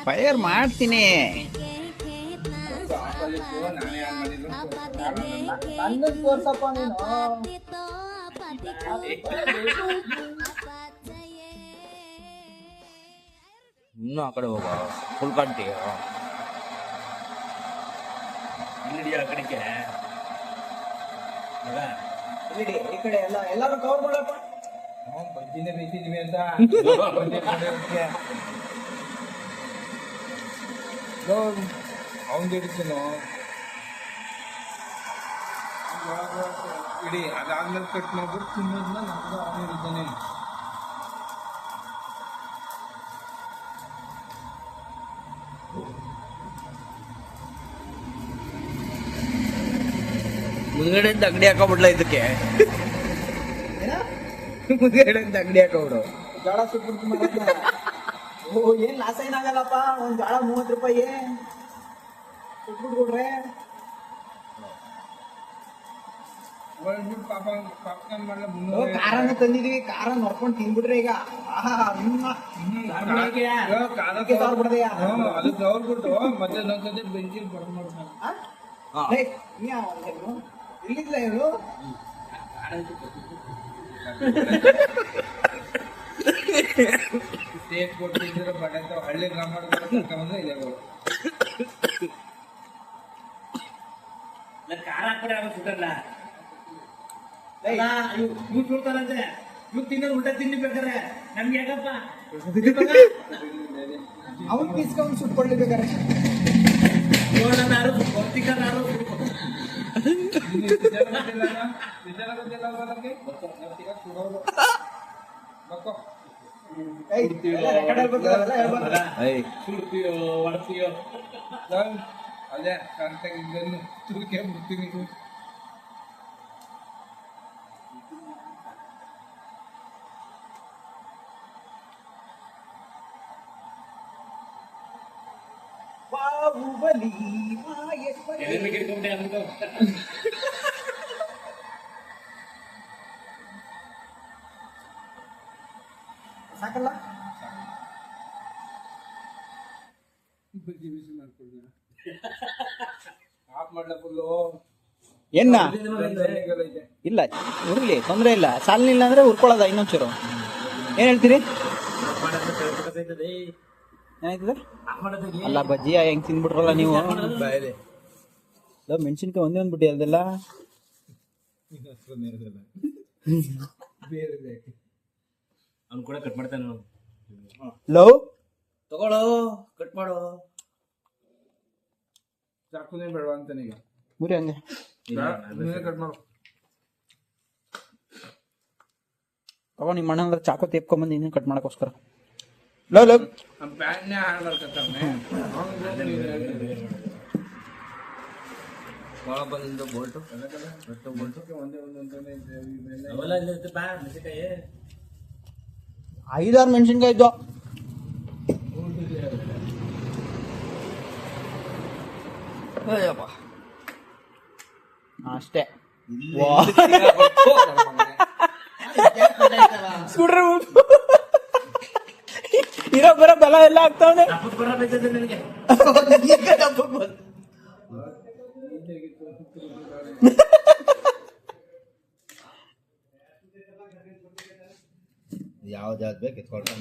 Fire ಮಾಡ್ತೀನಿ. ತೋರ್ಸಪ್ಪ ನೀನು. ಇನ್ನು ಆ ಕಡೆ ಹೋಗ ಫುಲ್ ಕಂಟಿ ಇಲ್ಲಿ ಆ ಕಡೆಗೆ ಈ ಕಡೆ ಎಲ್ಲಾರು ಕವರ್ ಮಾಡಪ್ಪ. ಬಜ್ಜಿನೇ ಬೇಯಿಸಿದ್ವಿ ಅಂತ ಅವನ್ ಹಿಡಿತೀನೋ ಇಡೀ ಅದಾದ್ಮೇಲೆ ಕಟ್ ಮಾಡ್ಬಿಟ್ಟು ತಿನ್ನೋದನ್ನ ನಮ್ದು ಅವನು ಹಿಡಿತಾನೆ. ಮುಂದ್ಗಡೆಯಿಂದ ಅಂಗಡಿ ಹಾಕೋಬಿಡ್ಲ ಇದಕ್ಕೆ. ಮುಂದ್ಗಡೆಯಿಂದ ಅಂಗಡಿ ಹಾಕೋಬಿಡು. ಜೋಳ ಸುಟ್ಬಿಡ್ತು. ಓ ಏನ್ ಲಾಸ್ ಏನಾಗಲ್ಲಪ್ಪ. ಒಂದ್ ಜೋಳ 30 ರೂಪಾಯಿ ಸುಟ್ಬಿಟ್ಬಿಡ್ರೆ. ಪಾಪ ಪಾಪ್ಕಾರ್ನ್ ಮಾಡಲ್ಲ ಖಾರನ ತಂದಿದೀವಿ. ಖಾರ ನೋಡ್ಕೊಂಡು ತಿನ್ಬಿಟ್ರೆ ಈಗ ಅದಕ್ಕೆ ಅವ್ರ್ಬಿಟ್ಟು ಮತ್ತೆ ಇನ್ನೊಂದ್ಸತಿ ಬೆಂಚಿಗೆ ಬರ್ ಮಾಡ್ತಾರೆ. ಇಲ್ಲಿದ್ಲ ಇವರು ಸ್ಟೇಟ್ ಕೊಟ್ಟಿದ್ರೆ ಬಟ್ಟೆ ಹಳ್ಳಿ ಗ್ರಾಮದ ಬಂದ್ರೆ ಇದೆ ಖಾರ ಹಾಕ್ಬಿಟ್ರೆ ಆಗ ಸುಟ್ಟಲ್ಲ. ಇವ್ ಸುಡ್ತಾರಂತೆ. ಇವ್ ತಿನ್ನೋದು ಊಟ ತಿನ್ಬೇಕಾರೆ ನಮ್ಗೆ ಯಾಕಪ್ಪ ಅವ್ನು ಪೀಸ್ಕೊಂಡು ಸುಟ್ಕೊಳ್ಳಿಬೇಕಾರೆ ಹೊಡ್ತೀಯೋ ಅದೇ ಕರೆಕ್ಟಾಗಿ ಇದನ್ನು ತುರ್ಕೆ ಬಿಡ್ತೀನಿ. ಬಾಹುಬಲಿ ಸಾಕಲ್ಲ. ಬಜ್ಜಿ ಬಿಸಿ ಮಾಡ್ಕೊಡ್ಲ ಆಫ್ ಮಾಡ್ಲ ಫುಲ್ಲು ಏನ ಐತೆ. ಇಲ್ಲ ಉರ್ಲಿ, ತೊಂದ್ರೆ ಇಲ್ಲ. ಸಾಲಿನಿಲ್ಲ ಅಂದ್ರೆ ಉರ್ಕೊಳ್ಳೋದ ಇನ್ನೊಂಚೂರು. ಏನ್ ಹೇಳ್ತೀರಿ? ಏನಾಯ್ತದೆ? ಅಲ್ಲ ಬಜ್ಜಿ ಹೆಂಗ್ ತಿನ್ಬಿಟ್ರಲ್ಲ ನೀವು. ಮೆಣಸಿನ್ಕಾಯಿ ಒಂದೇ ಒಂದ್ಬಿಟ್ಟಿ ಅಲ್ದೆಲ್ಲ. ಅವ್ನು ಕೂಡ ಕಟ್ ಮಾಡ್ತಾನೆ. ಲವ್ ತಗೊಳ್ಳೋ, ಕಟ್ ಮಾಡೋ. ಚಾಕುನೇ ಬೇಡವಾ ಅಂತಾನೆ ಈಗ. ಮುರಿ ಹಂಗೆ ಕಟ್ ಮಾಡು. ತಗೋ ನಿಮ್ಮ ಅಣ್ಣ ಅಂದ್ರೆ ಚಾಕು ತೇಪ್ಕೊಂಬಂದು ಇನ್ನೂ ಕಟ್ ಮಾಡಕ್ಕೋಸ್ಕರ. ಲವ್ ಲವ್ ಪ್ಯಾನ್ನೇ ಹಾಡ್ಬಾರ್ಕತ್ತಾನೆ ಬೋಲ್ಟು ಒಂದೇ ಒಂದೊಂದೇ 5-6 ಮೆಣಸಿನ್ಕಾಯಿ ಇದ್ದು. ಅಷ್ಟೇ. ಇರೋ ಬರೋ ಬಲ ಎಲ್ಲ ಆಗ್ತಾವನೆ. ಯಾವ್ದು ಬೇಕು ಎತ್ಕೊಳ್ತಾ